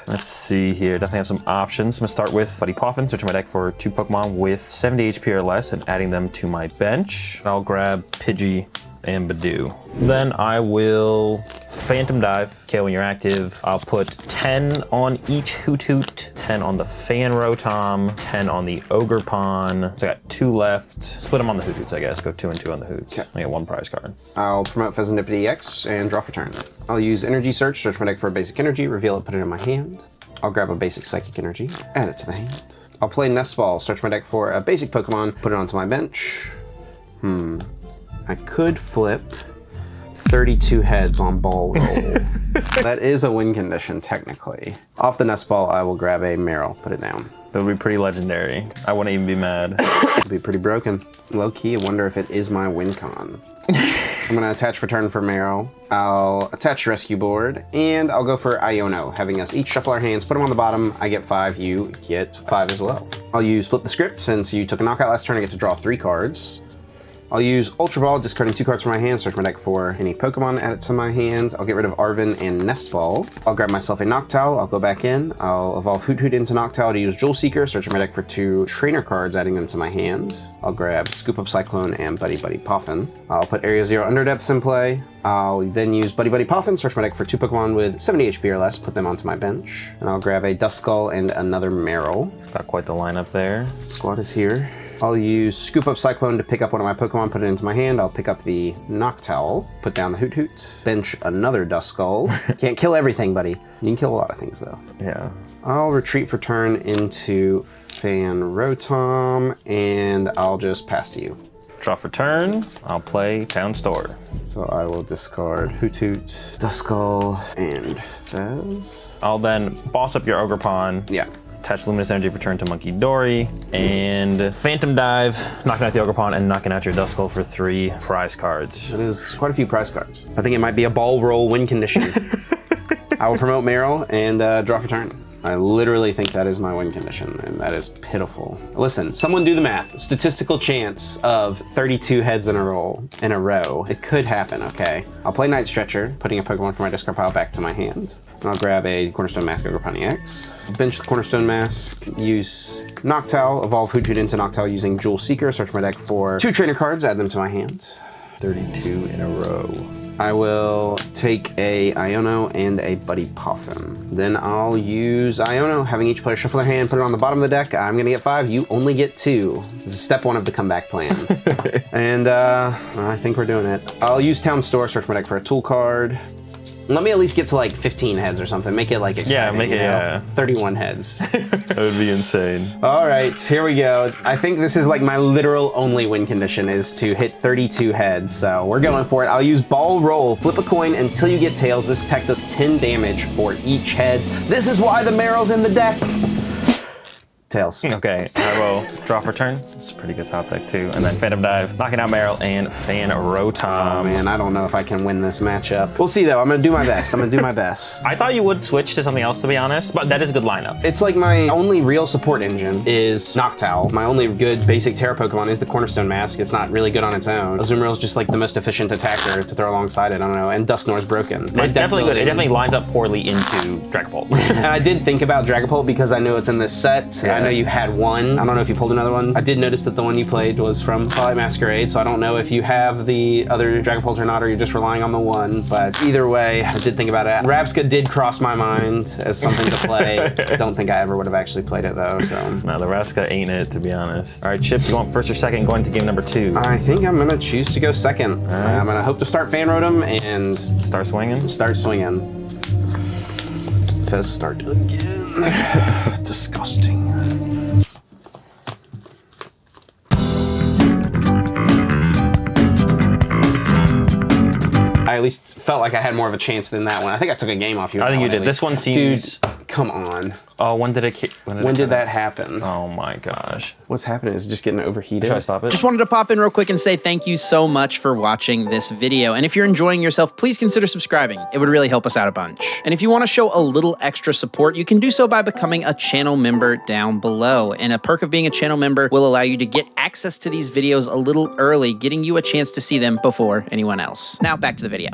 Let's see here, definitely have some options. I'm gonna start with Buddy Poffin, searching my deck for 2 Pokemon with 70 HP or less and adding them to my bench. I'll grab Pidgey and Budew. Then I will Phantom Dive, KO when you're active. I'll put 10 on each Hoot Hoot, 10 on the Fan Rotom, 10 on the Ogerpon. So I got 2 left. Split them on the Hoot Hoots, I guess. Go 2 and 2 on the Hoots. I get 1 prize card. I'll promote Pheasantipity EX and draw for turn. I'll use Energy Search, search my deck for a basic energy, reveal it, put it in my hand. I'll grab a basic Psychic Energy, add it to the hand. I'll play Nest Ball, search my deck for a basic Pokemon, put it onto my bench. I could flip 32 heads on Ball Roll. That is a win condition, technically. Off the Nest Ball, I will grab a Meryl, put it down. That would be pretty legendary. I wouldn't even be mad. It'd be pretty broken. Low key, I wonder if it is my win con. I'm gonna attach for turn for Meryl. I'll attach Rescue Board, and I'll go for Iono, having us each shuffle our hands, put them on the bottom. I get 5, you get 5 as well. I'll use Flip the Script, since you took a knockout last turn, I get to draw 3 cards. I'll use Ultra Ball, discarding 2 cards from my hand, search my deck for any Pokemon, add it to my hand. I'll get rid of Arven and Nest Ball. I'll grab myself a Noctowl, I'll go back in. I'll evolve Hoot Hoot into Noctowl to use Jewel Seeker, search my deck for 2 Trainer cards, adding them to my hand. I'll grab Scoop Up Cyclone and Buddy Buddy Poffin. I'll put Area 0 Underdepths in play. I'll then use Buddy Buddy Poffin, search my deck for 2 Pokemon with 70 HP or less, put them onto my bench. And I'll grab a Duskull and another Meryl. Got quite the lineup there. Squad is here. I'll use Scoop Up Cyclone to pick up one of my Pokemon, put it into my hand. I'll pick up the Noctowl, put down the Hoot Hoot, bench another Duskull. Can't kill everything, buddy. You can kill a lot of things, though. Yeah. I'll retreat for turn into Fan Rotom, and I'll just pass to you. Draw for turn, I'll play Town Store. So I will discard Hoot Hoot, Duskull, and Fez. I'll then boss up your Ogerpon. Yeah. Attach Luminous Energy for turn to Monkey Dory, and Phantom Dive, knocking out the Ogerpon and knocking out your Duskull for 3 prize cards. That is quite a few prize cards. I think it might be a Ball Roll win condition. I will promote Meryl and draw for turn. I literally think that is my win condition, and that is pitiful. Listen, someone do the math. Statistical chance of 32 heads in a row. It could happen, okay? I'll play Night Stretcher, putting a Pokemon from my discard pile back to my hand. And I'll grab a Cornerstone Mask over Pony X. Bench the Cornerstone Mask, use Noctowl, evolve Hoothoot into Noctowl using Jewel Seeker, search my deck for 2 trainer cards, add them to my hand. 32 in a row. I will take a Iono and a Buddy Poffin. Then I'll use Iono, having each player shuffle their hand, put it on the bottom of the deck. I'm gonna get 5, you only get 2. This is step 1 of the comeback plan. And I think we're doing it. I'll use Town Store, search my deck for a tool card. Let me at least get to like 15 heads or something. Make it like exciting. Yeah, make it, yeah. 31 heads. That would be insane. All right, here we go. I think this is like my literal only win condition is to hit 32 heads. So we're going for it. I'll use Ball Roll. Flip a coin until you get tails. This attack does 10 damage for each heads. This is why the Meryl's in the deck. Tails. Okay, I will draw for turn. It's a pretty good top deck too. And then Phantom Dive, knocking out Meryl and Rotom. Oh man, I don't know if I can win this matchup. We'll see though, I'm gonna do my best. I thought you would switch to something else to be honest, but that is a good lineup. It's like my only real support engine is Noctowl. My only good basic Terra Pokemon is the Cornerstone Mask. It's not really good on its own. Azumarill's just like the most efficient attacker to throw alongside it, I don't know, and Dusknoir's broken. It's definitely good. It definitely lines up poorly into Dragapult. And I did think about Dragapult because I know it's in this set. Yeah. I know you had one. I don't know if you pulled another one. I did notice that the one you played was from Twilight Masquerade, so I don't know if you have the other Dragapult or not, or you're just relying on the one, but either way, I did think about it. Rabsca did cross my mind as something to play. I don't think I ever would have actually played it though, so. No, the Rabsca ain't it, to be honest. All right, Chip, you want first or second going to game number 2? I think I'm gonna choose to go second. Right. I'm gonna hope to start Fan Rotom and Start swinging? start swinging. Fizz start again. Disgusting. I at least felt like I had more of a chance than that one. I think I took a game off you. I think you did. This one seems... Dude, come on. Oh, when did that happen? Oh my gosh. What's happening? Is it just getting overheated? Should I stop it? Just wanted to pop in real quick and say thank you so much for watching this video. And if you're enjoying yourself, please consider subscribing. It would really help us out a bunch. And if you want to show a little extra support, you can do so by becoming a channel member down below. And a perk of being a channel member will allow you to get access to these videos a little early, getting you a chance to see them before anyone else. Now back to the video.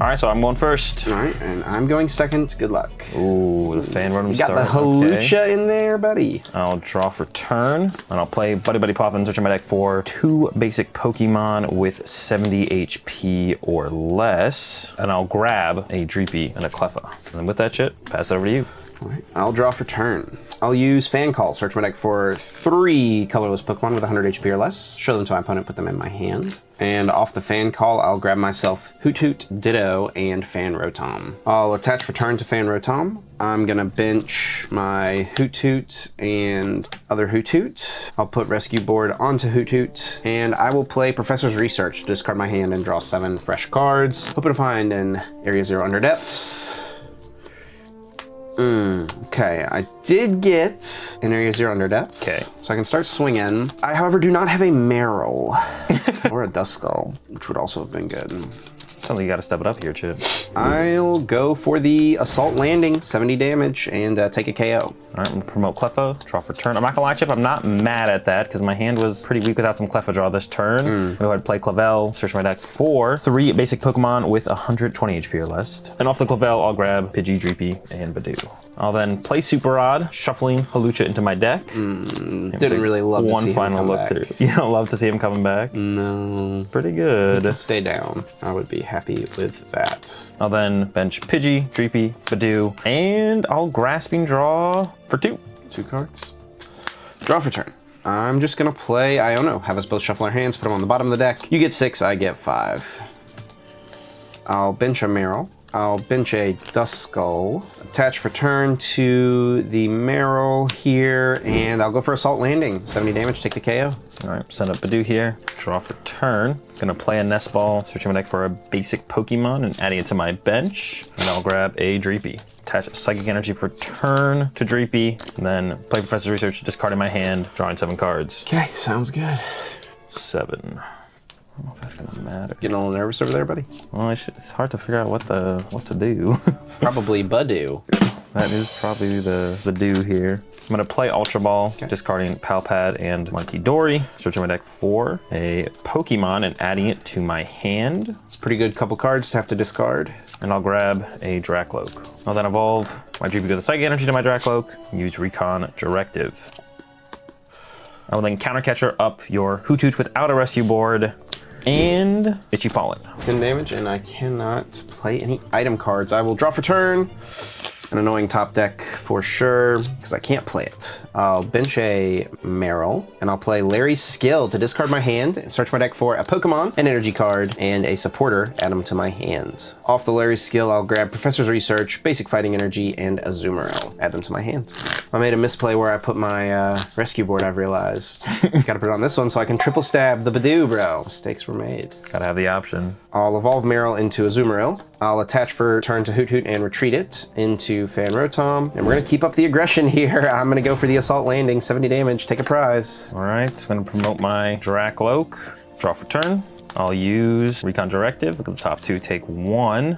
All right, so I'm going first. All right, and I'm going second. Good luck. Ooh, the Fan Rotom You got start. the Halucha in there, buddy. I'll draw for turn, and I'll play Buddy Poffin, searching my deck for 2 basic Pokemon with 70 HP or less, and I'll grab a Dreepy and a Cleffa. And then with that shit, pass it over to you. All right, I'll draw for turn. I'll use Fan Call, search my deck for 3 colorless Pokemon with 100 HP or less, show them to my opponent, put them in my hand. And off the Fan Call, I'll grab myself Hoothoot, Ditto, and Fan Rotom. I'll attach return to Fan Rotom. I'm gonna bench my Hoothoot and other Hoothoot. I'll put Rescue Board onto Hoothoot, and I will play Professor's Research, discard my hand and draw 7 fresh cards. Hoping to find an Area 0 Under Depths. Okay, I did get an Area 0 Under Depths. Okay. So I can start swinging. I, however, do not have a Meryl or a Duskull, which would also have been good. Sounds like you gotta step it up here, Chip. I'll go for the Assault Landing, 70 damage, and take a KO. All right, I'm gonna promote Cleffa, draw for turn. I'm not gonna lie, Chip, I'm not mad at that because my hand was pretty weak without some Cleffa draw this turn. Go ahead and play Clavel, search my deck for 3 basic Pokemon with 120 HP or less. And off the Clavel, I'll grab Pidgey, Dreepy, and Budew. I'll then play Super Rod, shuffling Halucha into my deck. Didn't really love to see one him final come look back. through. You don't love to see him coming back? No. Pretty good. Stay down. I would be happy with that. I'll then bench Pidgey, Dreepy, Budew, and I'll Grasping Draw for 2. 2 cards. Draw for turn. I'm just gonna play Iono. Have us both shuffle our hands, put them on the bottom of the deck. You get 6, I get 5. I'll bench a Meryl. I'll bench a Duskull. Attach for turn to the Meryl here, and I'll go for Assault Landing. 70 damage, take the KO. All right, send up Budew here, draw for turn. Gonna play a Nest Ball, searching my deck for a basic Pokemon and adding it to my bench. And I'll grab a Dreepy. Attach Psychic Energy for turn to Dreepy, and then play Professor's Research, discarding my hand, drawing 7 cards. Okay, sounds good. 7. I don't know if that's gonna matter. Getting a little nervous over there, buddy? Well, it's hard to figure out what to do. Probably Budew. That is probably the Budew here. I'm gonna play Ultra Ball, discarding Palpad and Monkey Dory, searching my deck for a Pokemon and adding it to my hand. It's a pretty good couple cards to have to discard. And I'll grab a Dracloak. I'll then evolve my Dreepy with a Psychic Energy to my Dracloak, use Recon Directive. I will then counter catcher up your Hoothoot without a rescue board, and Itchy Pollen. 10 damage, and I cannot play any item cards. I will draw for turn. An annoying top deck for sure, because I can't play it. I'll bench a Meryl, and I'll play Larry's Skill to discard my hand and search my deck for a Pokemon, an energy card, and a supporter, add them to my hand. Off the Larry's Skill, I'll grab Professor's Research, Basic Fighting Energy, and Azumarill, add them to my hand. I made a misplay where I put my rescue board, I've realized. Gotta put it on this one so I can triple stab the Budew, bro. Mistakes were made. Gotta have the option. I'll evolve Meryl into Azumarill. I'll attach for turn to Hoothoot and retreat it into Fan Rotom. And we're gonna keep up the aggression here. I'm gonna go for the Assault Landing, 70 damage, take a prize. All right, I'm gonna promote my Dracloak. Draw for turn. I'll use Recon Directive. Look at the top two, take one.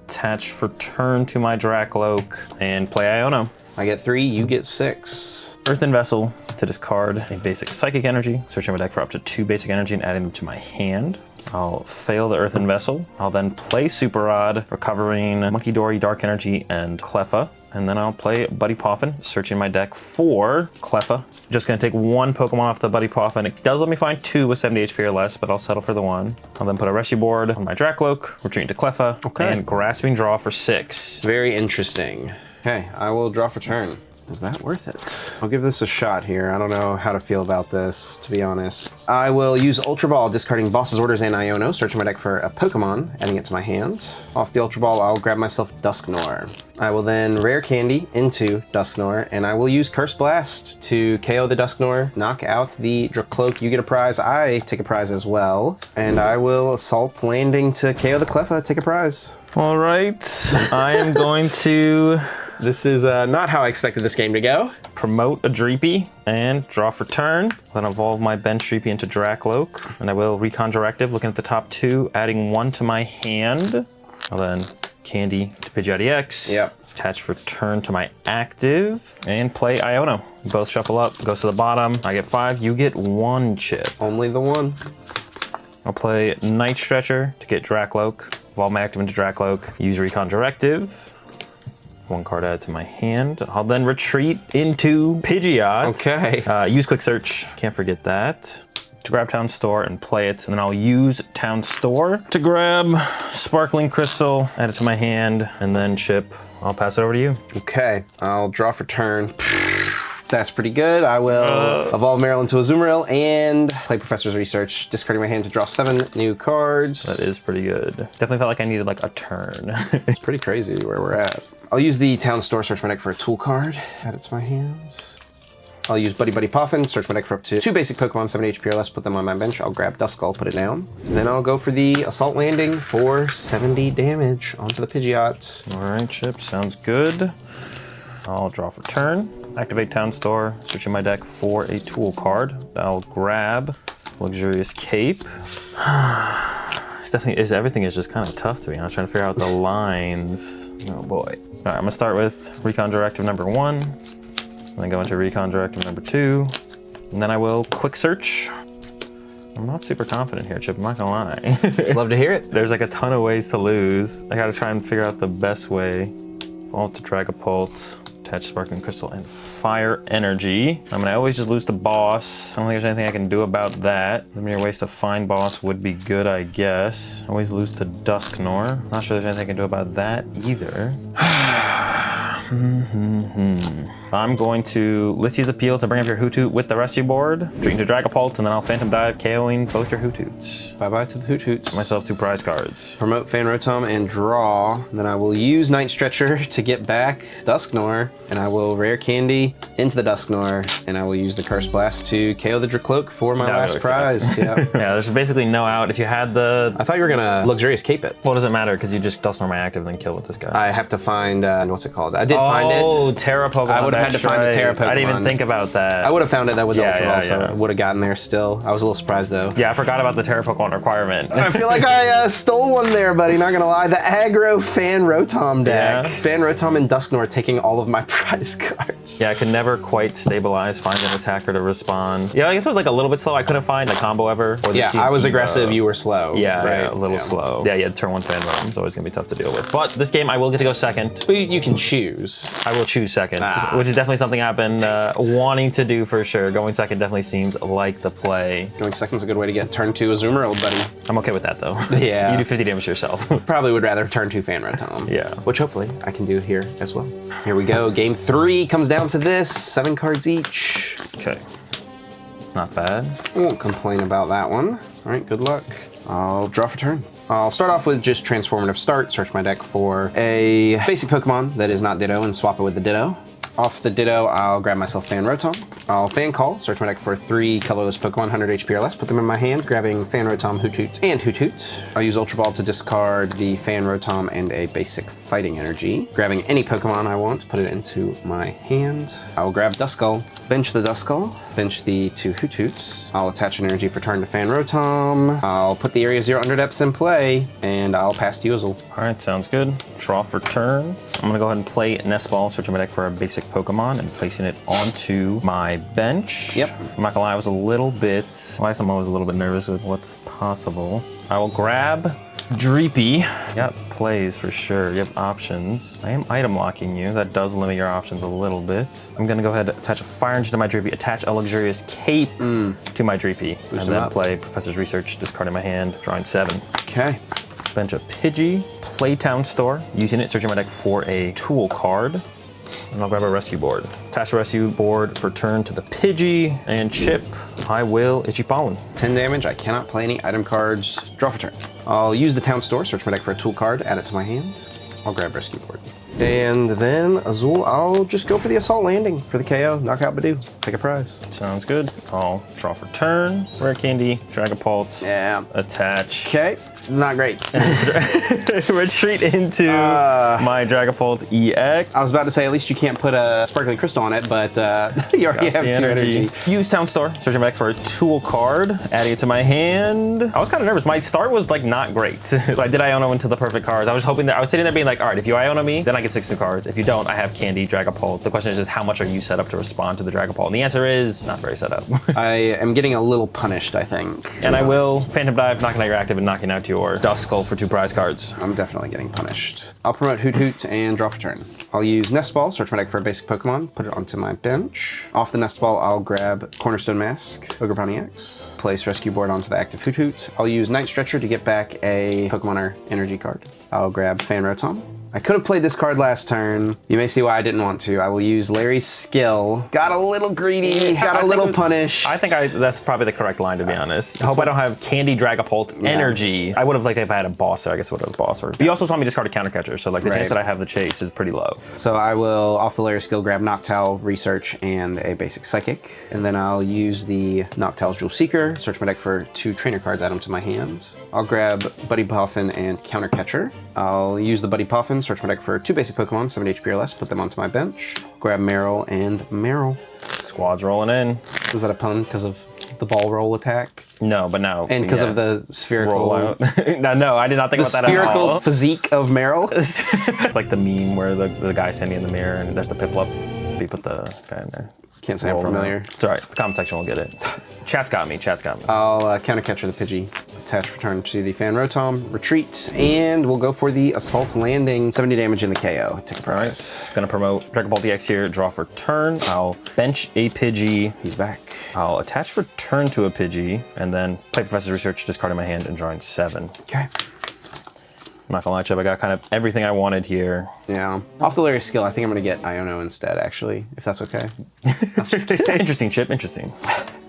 Attach for turn to my Dracloak and play Iono. I get 3, you get 6. Earthen Vessel to discard a basic Psychic Energy, searching my deck for up to 2 basic energy and adding them to my hand. I'll fail the Earthen Vessel. I'll then play Super Rod, recovering Monkey Dory, Dark Energy, and Cleffa. And then I'll play Buddy Poffin, searching my deck for Cleffa. Just gonna take 1 Pokemon off the Buddy Poffin. It does let me find 2 with 70 HP or less, but I'll settle for the 1. I'll then put a rescue board on my Dracloak, retreating to Cleffa, and Grasping Draw for 6. Very interesting. Okay, I will draw for turn. Is that worth it? I'll give this a shot here. I don't know how to feel about this, to be honest. I will use Ultra Ball, discarding Boss's Orders and Iono, searching my deck for a Pokemon, adding it to my hand. Off the Ultra Ball, I'll grab myself Dusknoir. I will then Rare Candy into Dusknoir, and I will use Curse Blast to KO the Dusknoir, knock out the Dracloak. You get a prize, I take a prize as well. And I will Assault Landing to KO the Cleffa, take a prize. All right, I am going to... This is not how I expected this game to go. Promote a Dreepy and draw for turn. Then evolve my bench Dreepy into Dracloak. And I will Recon Directive, looking at the top 2, adding 1 to my hand. I'll then Candy to Pidgeot EX. Yep. Attach for turn to my active and play Iono. Both shuffle up, goes to the bottom. I get 5, you get 1 chip. Only the 1. I'll play Night Stretcher to get Dracloak. Evolve my active into Dracloak. Use Recon Directive. 1 card added to my hand. I'll then retreat into Pidgeot. Okay. Use Quick Search, can't forget that. To grab Town Store and play it, and then I'll use Town Store to grab Sparkling Crystal, add it to my hand, and then Chip. I'll pass it over to you. Okay, I'll draw for turn. That's pretty good. I will evolve Meryl into Azumarill and play Professor's Research, discarding my hand to draw 7 new cards. That is pretty good. Definitely felt like I needed like a turn. It's pretty crazy where we're at. I'll use the Town Store, search my deck for a tool card, add it to my hands. I'll use Buddy Poffin, search my deck for up to 2 basic Pokemon, 70 HP or less, put them on my bench. I'll grab Duskull, put it down. And then I'll go for the Assault Landing for 70 damage onto the Pidgeot. All right, Chip, sounds good. I'll draw for turn. Activate Town Store, searching my deck for a tool card. I'll grab Luxurious Cape. Everything is just kind of tough to me. I was trying to figure out the lines. Oh boy. All right, I'm gonna start with Recon Directive number 1, and then go into Recon Directive number 2, and then I will Quick Search. I'm not super confident here, Chip, I'm not gonna lie. Love to hear it. There's like a ton of ways to lose. I gotta try and figure out the best way. Fall to Dragapult, attach Sparkling Crystal, and Fire Energy. I mean, I always just lose to Boss. I don't think there's anything I can do about that. Mere ways to find Boss would be good, I guess. I always lose to Dusknoir. Not sure there's anything I can do about that either. I'm going to Lissy's Appeal to bring up your Hoothoot with the rescue board, drink to Dragapult, and then I'll Phantom Dive, KOing both your Hootoots. Bye-bye to the Hootoots. Myself 2 prize cards. Promote Fan Rotom and draw. Then I will use Night Stretcher to get back Dusknoir, and I will Rare Candy into the Dusknoir, and I will use the Curse Blast to KO the Dracloak for my last prize. Yeah. Yeah, there's basically no out. If you had the... I thought you were gonna Luxurious Cape it. Well, it doesn't matter, because you just Dusknoir my active and then kill with this guy. I have to find, what's it called? I did find it. Oh, Terra Pokemon. have had to find a Terra Pokemon. I didn't even think about that. I would have found it though with Ultra Ball, so yeah. I would have gotten there still. I was a little surprised though. Yeah, I forgot about the Terra Pokemon requirement. I feel like I stole one there, buddy, not gonna lie. The aggro Fan Rotom deck. Yeah. Fan Rotom and Dusknoir taking all of my prize cards. Yeah, I could never quite stabilize, find an attacker to respond. Yeah, I guess it was like a little bit slow. I couldn't find the combo ever. Or the Yeah, I was aggressive, you were slow. Yeah, right? yeah, a little slow. Yeah, turn 1 Fan Rotom is always gonna be tough to deal with. But this game, I will get to go second. But you can choose. I will choose second, which is definitely something I've been wanting to do for sure. Going second definitely seems like the play. Going second's a good way to get turn 2 Azumarill, buddy. I'm okay with that though. Yeah. You do 50 damage to yourself. Probably would rather turn 2 Fan Rotom. Yeah. Which hopefully I can do here as well. Here we go. Game 3 comes down to this. 7 cards each. Okay. Not bad. Won't complain about that one. All right, good luck. I'll draw for turn. I'll start off with just Transformative Start, search my deck for a basic Pokemon that is not Ditto and swap it with the Ditto. Off the Ditto, I'll grab myself Fan Rotom. I'll Fan Call, search my deck for 3 colorless Pokemon, 100 HP or less, put them in my hand, grabbing Fan Rotom, Hoothoot, and Hoothoot. I'll use Ultra Ball to discard the Fan Rotom and a basic Fighting Energy. Grabbing any Pokemon I want, put it into my hand. I'll grab Duskull, bench the Duskull, bench the 2 Hoothoots. I'll attach an energy for turn to Fan Rotom. I'll put the Area 0 Under Depths in play, and I'll pass to you, Azul. All right, sounds good. Draw for turn. I'm gonna go ahead and play Nest Ball, searching my deck for a basic Pokemon and placing it onto my bench. Yep. I'm not gonna lie, I was a little bit, I'm always a little bit nervous with what's possible. I will grab Dreepy. Got plays for sure. You have options. I am item locking you. That does limit your options a little bit. I'm gonna go ahead and attach a Fire Engine to my Dreepy, attach a Luxurious Cape to my Dreepy, and then play Professor's Research, discarding my hand, drawing 7. Okay. Bench a Pidgey, play Town Store, using it, searching my deck for a tool card. And I'll grab a rescue board. Attach a rescue board for turn to the Pidgey and Chip. I will Itchy Pollen. 10 damage, I cannot play any item cards. Draw for turn. I'll use the town store, search my deck for a tool card, add it to my hand. I'll grab rescue board. And then Azul, I'll just go for the Assault Landing for the KO. Knock out Budew, take a prize. Sounds good. I'll draw for turn. Rare Candy, Dragapult. Yeah. Attach. Okay. Not great. Retreat into my Dragapult EX. I was about to say, at least you can't put a Sparkling Crystal on it, but you already have 2 energy. Use Town Store, searching back for a tool card, adding it to my hand. I was kind of nervous. My start was like not great. Like, did Iono into the perfect cards? I was hoping that I was sitting there being like, all right, if you Iono me, then I get 6 new cards. If you don't, I have Candy, Dragapult. The question is just how much are you set up to respond to the Dragapult? And the answer is not very set up. I am getting a little punished, I think. And I will Phantom Dive, knocking out your active and knocking out your Duskull for 2 prize cards. I'm definitely getting punished. I'll promote Hoothoot and draw for turn. I'll use Nest Ball, search my deck for a basic Pokemon, put it onto my bench. Off the Nest Ball, I'll grab Cornerstone Mask, Ogre Bounty X, place Rescue Board onto the active Hoothoot. I'll use Night Stretcher to get back a Pokemon Energy card. I'll grab Fan Rotom. I could have played this card last turn. You may see why I didn't want to. I will use Larry's Skill. Got a little greedy, got a little punished. I think that's probably the correct line, to be honest. I hope I don't have Candy, Dragapult, Energy. I would have, like, if I had a boss there, I guess I would have a boss. But you also saw me discard a Counter Catcher, so like the chance that I have the chase is pretty low. So I will, off the Larry's Skill, grab Noctowl, Research, and a basic Psychic. And then I'll use the Noctowl's Jewel Seeker, search my deck for 2 trainer cards, add them to my hand. I'll grab Buddy Puffin and Counter Catcher. I'll use the Buddy Puffin, search my deck for 2 basic Pokemon, 7 HP or less, put them onto my bench. Grab Meryl and Meryl. Squad's rolling in. Was that a pun because of the ball roll attack? No, but now. And because of the spherical rollout. No, I did not think about that at all. The spherical physique of Meryl. It's like the meme where the guy's standing in the mirror and there's the Piplup. We put the guy in there. Can't say I'm familiar. It's all right. The comment section will get it. Chat's got me. Chat's got me. I'll Counter Catcher the Pidgey. Attach return to the Fan Rotom. Retreat. And we'll go for the Assault Landing. 70 damage in the KO. Take a prize. Gonna promote Dragapult EX here. Draw for turn. I'll bench a Pidgey. He's back. I'll attach for turn to a Pidgey. And then play Professor's Research, discarding my hand and drawing 7. Okay. I'm not gonna lie, Chip, I got kind of everything I wanted here. Yeah. Off the Larry Skill, I think I'm gonna get Iono instead, actually, if that's okay. Interesting, Chip, interesting.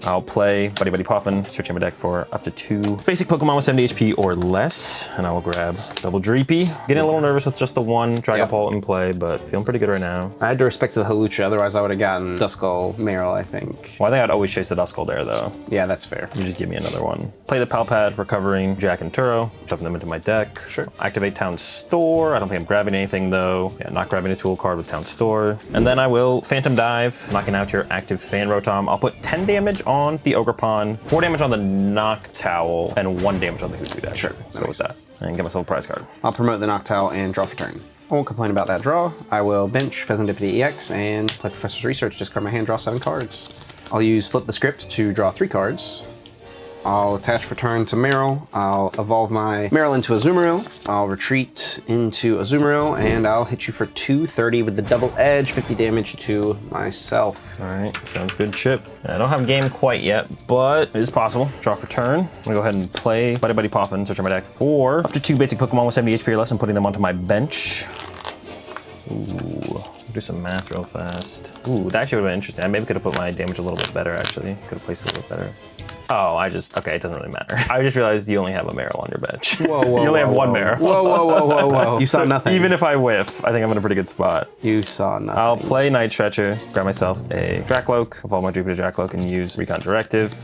I'll play Buddy Buddy Poffin, searching my deck for up to 2 basic Pokemon with 70 HP or less, and I will grab double Dreepy. Getting a little nervous with just the one Dragapult in play, but feeling pretty good right now. I had to respect the Hawlucha, otherwise I would have gotten Duskull, Marill, I think. Well, I think I'd always chase the Duskull there, though. Yeah, that's fair. You just give me another one. Play the Palpad, recovering Jack and Turo, shoving them into my deck. Sure. Activate Town Store. I don't think I'm grabbing anything, though. Yeah, not grabbing a tool card with Town Store. And then I will Phantom Dive, knocking out your active Fan Rotom. I'll put 10 damage on the Ogerpon, 4 damage on the Noctowl, and 1 damage on the Hoothoot Dash. Sure. Let's go with that. And get myself a prize card. I'll promote the Noctowl and draw for turn. I won't complain about that draw. I will bench Pheasantipity EX and play Professor's Research, discard my hand, draw 7 cards. I'll use Flip the Script to draw 3 cards. I'll attach return to Marill. I'll evolve my Marill into Azumarill. I'll retreat into Azumarill, and I'll hit you for 230 with the double edge, 50 damage to myself. All right, sounds good, Chip. I don't have a game quite yet, but it is possible. Draw for turn. I'm gonna go ahead and play Buddy Buddy Poffin, search on my deck for up to 2 basic Pokemon with 70 HP or less, and putting them onto my bench. Ooh, do some math real fast. Ooh, that actually would have been interesting. I maybe could have put my damage a little bit better, actually. Could have placed it a little bit better. Oh, okay, it doesn't really matter. I just realized you only have a Marill on your bench. Whoa, whoa, you only whoa, have one whoa. Marill. Whoa, whoa, whoa, whoa, whoa. You saw nothing. Even if I whiff, I think I'm in a pretty good spot. You saw nothing. I'll play Night Stretcher, grab myself a Drakloak, evolve my Jupiter Drakloak, and use Recon Directive.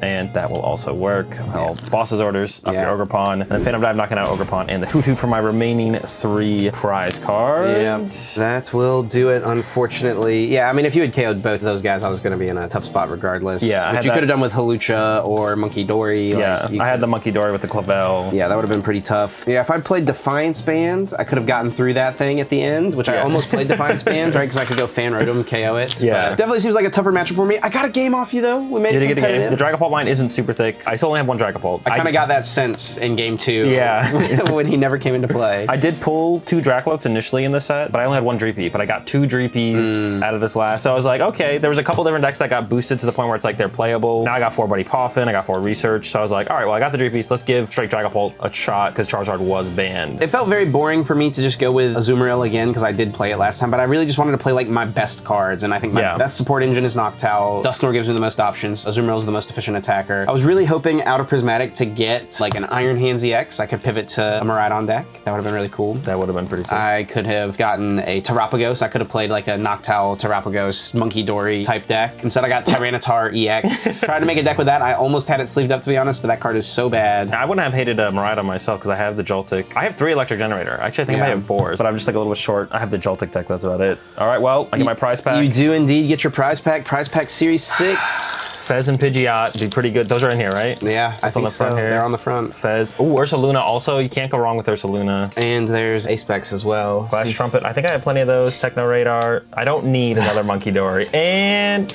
And that will also work. I'll Boss's Orders, up your Ogerpon, and then Phantom Dive, knocking out Ogerpon, and the Hoothoot for my remaining 3 prize cards. That will do it, unfortunately. Yeah, I mean, if you had KO'd both of those guys, I was going to be in a tough spot regardless. Yeah, which you could have done with Hawlucha or Monkey Dory. Yeah, I had the Monkey Dory with the Clavel. Yeah, that would have been pretty tough. Yeah, if I played Defiance Band, I could have gotten through that thing at the end, which I almost played Defiance Band, right? Because I could go Fan Rotom, KO it. Yeah. But definitely seems like a tougher matchup for me. I got a game off you, though. We made it competitive. The Dragapult line isn't super thick. I still only have 1 Dragapult. I kind of got that sense in game 2. Yeah. when he never came into play. I did pull 2 Drakloaks initially in this set, but I only had 1 Dreepy, but I got 2 Dreepies out of this last. So I was like, okay, there was a couple different decks that got boosted to the point where it's like they're playable. Now I got 4 Buddy Poffin, I got 4 Research. So I was like, all right, well, I got the Dreepies. Let's give straight Dragapult a shot because Charizard was banned. It felt very boring for me to just go with Azumarill again because I did play it last time, but I really just wanted to play like my best cards, and I think my best support engine is Noctowl. Dusknoir gives me the most options. Azumarill is the most efficient attacker. I was really hoping out of Prismatic to get like an Iron Hands EX. I could pivot to a Miraidon deck. That would have been really cool. That would have been pretty sick. I could have gotten a Terapagos. I could have played like a Noctowl, Terapagos, Monkey Dory type deck. Instead I got Tyranitar EX. Tried to make a deck with that. I almost had it sleeved up, to be honest, but that card is so bad. I wouldn't have hated Miraidon myself because I have the Joltik. I have 3 Electric Generator. Actually, I think I might have 4, but I'm just like a little bit short. I have the Joltik deck, that's about it. All right, well, I get my prize pack. You do indeed get your prize pack. Prize pack Series 6. Fez and Pidgeot, be pretty good. Those are in here, right? Yeah, That's on the front here. They're on the front. Fez. Oh, Ursaluna also. You can't go wrong with Ursaluna. And there's Apex as well. Flash Trumpet. I think I have plenty of those. Techno Radar. I don't need another Monkey Dory. And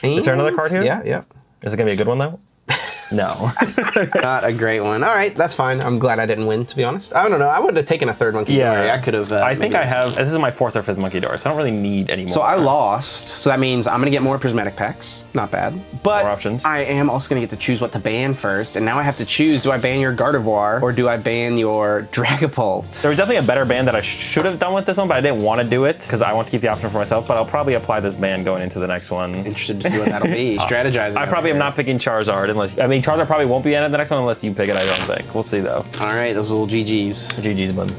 is there another card here? Yeah. Is it gonna be a good one though? No. Not a great one. All right, that's fine. I'm glad I didn't win, to be honest. I don't know. I would have taken a 3rd Monkey Dory. I could have. I think I have. This is my 4th or 5th Monkey Dory, so I don't really need any more. So I lost. So that means I'm going to get more Prismatic packs. Not bad. But more options. I am also going to get to choose what to ban first. And now I have to choose, do I ban your Gardevoir or do I ban your Dragapult? There was definitely a better ban that I should have done with this one, but I didn't want to do it because I want to keep the option for myself. But I'll probably apply this ban going into the next one. Interested to see what that'll be. Strategizing. I probably am not picking Charizard unless, Charizard probably won't be in the next one unless you pick it, I don't think. We'll see though. All right, those little GGs. GG's, bud.